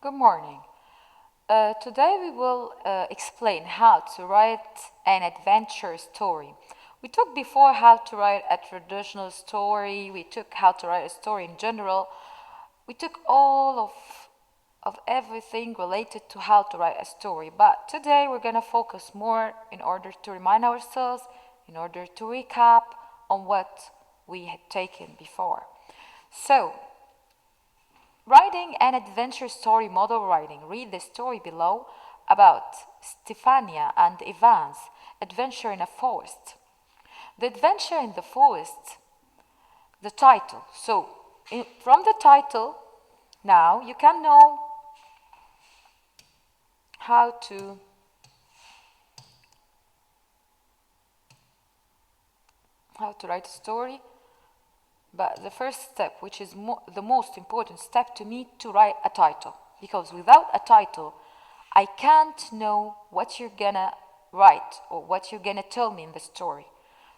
Good morning. Today we will explain how to write an adventure story. We took before how to write a traditional story. We took how to write a story in general. We took all of everything related to how to write a story. But today we're going to focus more in order to remind ourselves, in order to recap on what we had taken before. So, writing an adventure story model writing. Read the story below about Stefania and Ivan's adventure in a forest. The adventure in the forest, the title. So, from the title, now you can know how to write a story. But the first step, which is the most important step to me, to write a title. Because without a title, I can't know what you're gonna write or what you're gonna tell me in the story.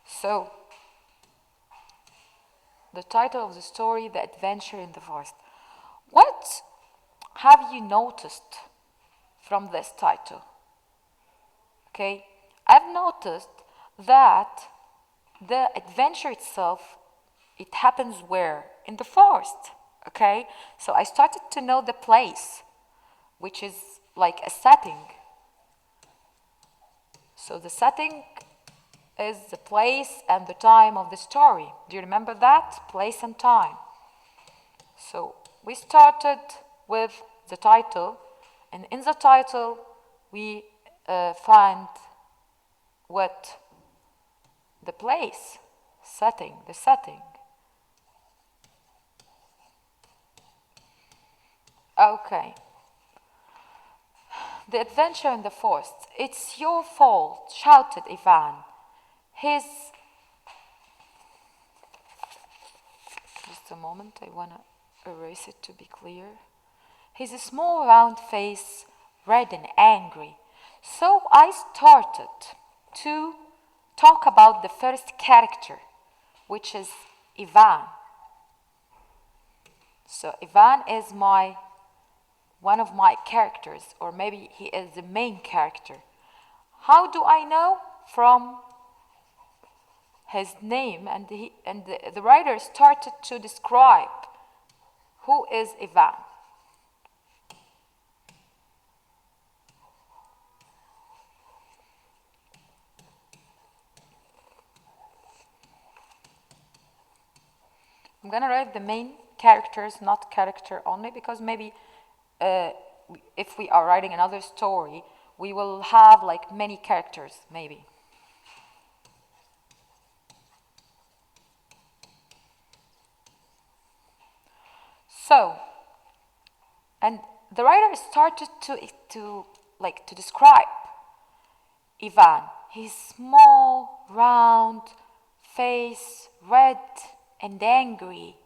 So, the title of the story, The Adventure in the Forest. What have you noticed from this title? Okay, I've noticed that the adventure itself, it happens where? In the forest, okay? So I started to know the place, which is like a setting. So the setting is the place and the time of the story. Do you remember that? Place and time. So we started with the title, and in the title we find what? The place, setting, the setting. Okay. The adventure in the forest. It's your fault, shouted Ivan. Just a moment, I want to erase it to be clear. His small round face red and angry. So I started to talk about the first character, which is Ivan. So Ivan is one of my characters, or maybe he is the main character. How do I know? From his name, and the writer started to describe who is Ivan. I'm gonna write the main characters, not character only, because maybe if we are writing another story, we will have like many characters, maybe. So, and the writer started to describe Ivan. His small, round face, red and angry.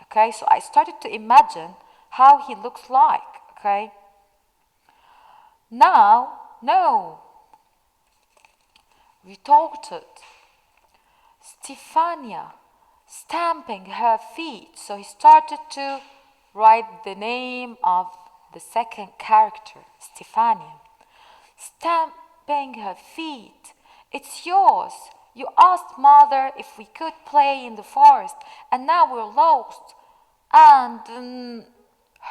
Okay, so I started to imagine how he looks like. Okay. Now, no, retorted Stefania, stamping her feet. So he started to write the name of the second character, Stefania. Stamping her feet. It's yours. You asked mother if we could play in the forest, and now we're lost. And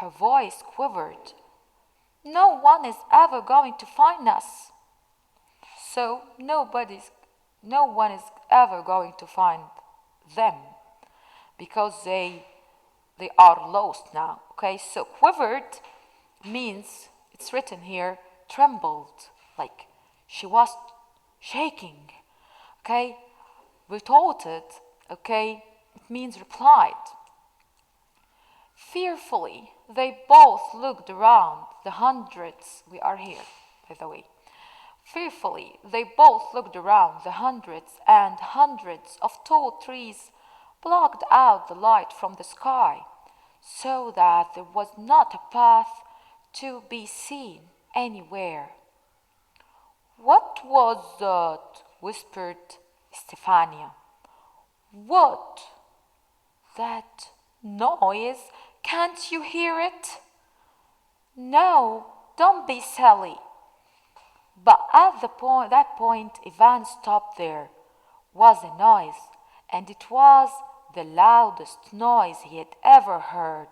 her voice quivered. No one is ever going to find us. So no one is ever going to find them, because they are lost now. Okay, so quivered means, it's written here, trembled, like she was shaking. Okay, retorted, okay, it means replied. Fearfully, they both looked around the hundreds. We are here, by the way. Fearfully, they both looked around the hundreds and hundreds of tall trees blocked out the light from the sky, so that there was not a path to be seen anywhere. What was that? Whispered Stefania. What? That noise? Can't you hear it? No, don't be silly. But at that point, Ivan stopped. There was a noise, and it was the loudest noise he had ever heard.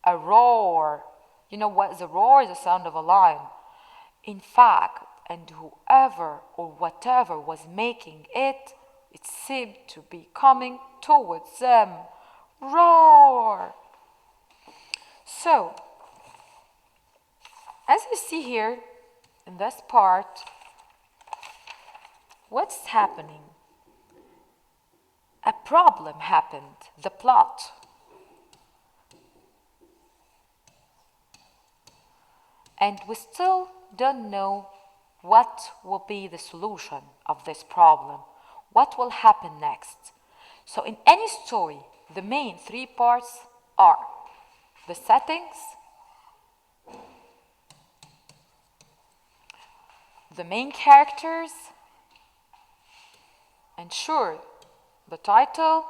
A roar. You know what is a roar? Is the sound of a lion. In fact, and whoever or whatever was making it, it seemed to be coming towards them. Roar! So, as you see here in this part, what's happening? A problem happened, the plot. And we still don't know what will be the solution of this problem. What will happen next? So in any story, the main three parts are the settings, the main characters, and sure, the title,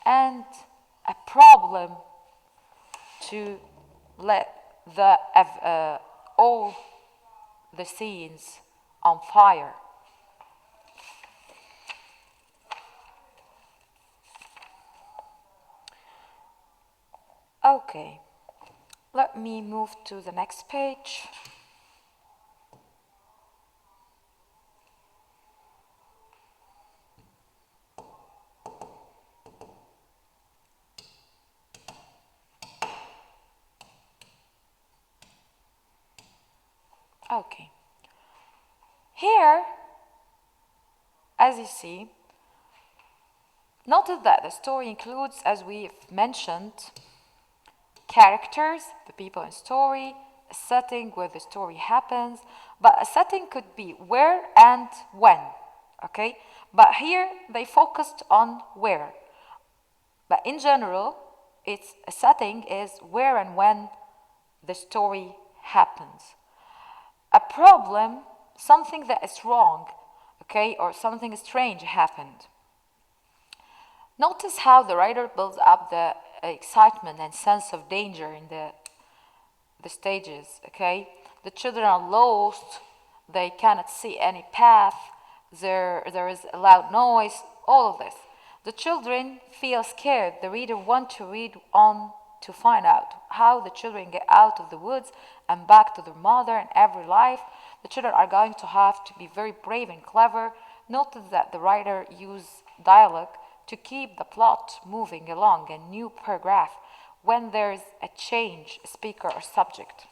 and a problem to let all the scenes on fire. Okay, let me move to the next page. Okay. Here, as you see, notice that the story includes, as we've mentioned, characters, the people in story, a setting where the story happens, but a setting could be where and when, okay? But here they focused on where. But in general, it's a setting is where and when the story happens. A problem, something that is wrong, okay, or something strange happened. Notice how the writer builds up the excitement and sense of danger in the stages, okay? The children are lost, they cannot see any path, there is a loud noise, all of this. The children feel scared. The reader wants to read on to find out how the children get out of the woods and back to their mother and every life. The children are going to have to be very brave and clever. Notice that the writer used dialogue to keep the plot moving along, a new paragraph when there's a change, speaker or subject.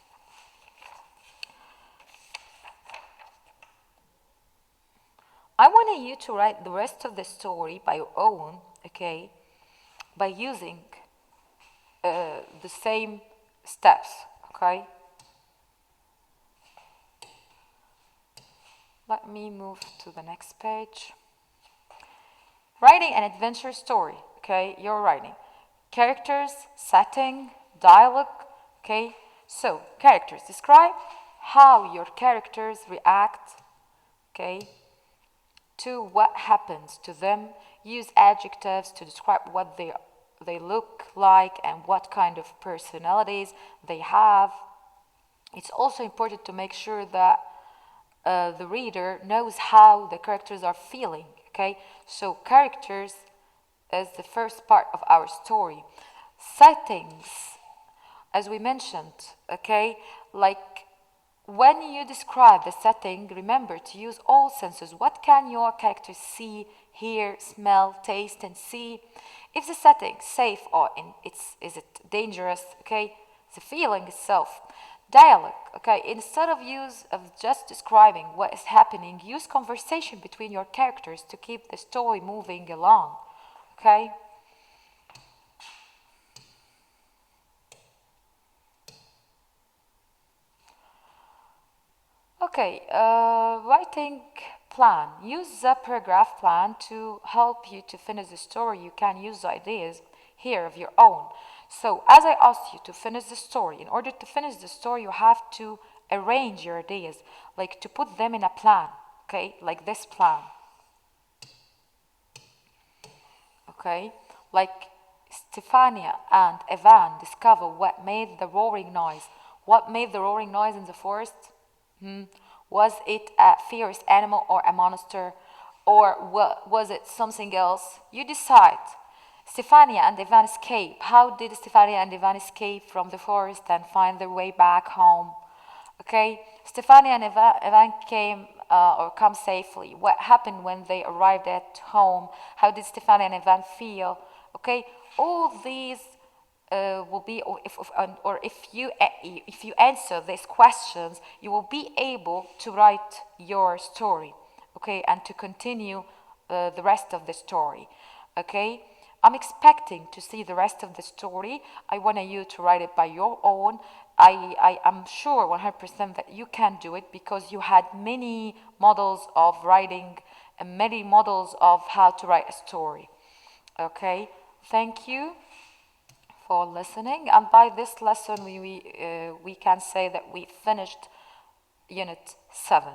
I want you to write the rest of the story by your own, okay, by using the same steps, okay? Let me move to the next page. Writing an adventure story, okay, you're writing. Characters, setting, dialogue, okay? So, characters, describe how your characters react, okay, to what happens to them. Use adjectives to describe what they look like and what kind of personalities they have. It's also important to make sure that the reader knows how the characters are feeling, okay? So characters is the first part of our story. Settings, as we mentioned, okay, like when you describe the setting, remember to use all senses. What can your characters see, hear, smell, taste, and see? If the setting is safe or is it dangerous, okay? The feeling itself. Dialogue, okay? Instead of just describing what is happening, use conversation between your characters to keep the story moving along, okay? Okay, writing plan. Use the paragraph plan to help you to finish the story. You can use ideas here of your own. So as I asked you to finish the story, in order to finish the story, you have to arrange your ideas, like to put them in a plan, okay, like this plan. Okay, like Stefania and Ivan discover what made the roaring noise. What made the roaring noise in the forest? Was it a fierce animal or a monster? Or was it something else? You decide. Stefania and Ivan escape. How did Stefania and Ivan escape from the forest and find their way back home? Okay, Stefania and Ivan came or come safely. What happened when they arrived at home? How did Stefania and Ivan feel? Okay, all these will be, or if you answer these questions, you will be able to write your story, okay, and to continue the rest of the story, okay. I'm expecting to see the rest of the story. I want you to write it by your own. I am sure 100% that you can do it because you had many models of writing and many models of how to write a story. Okay, thank you for listening. And by this lesson, we can say that we finished Unit 7.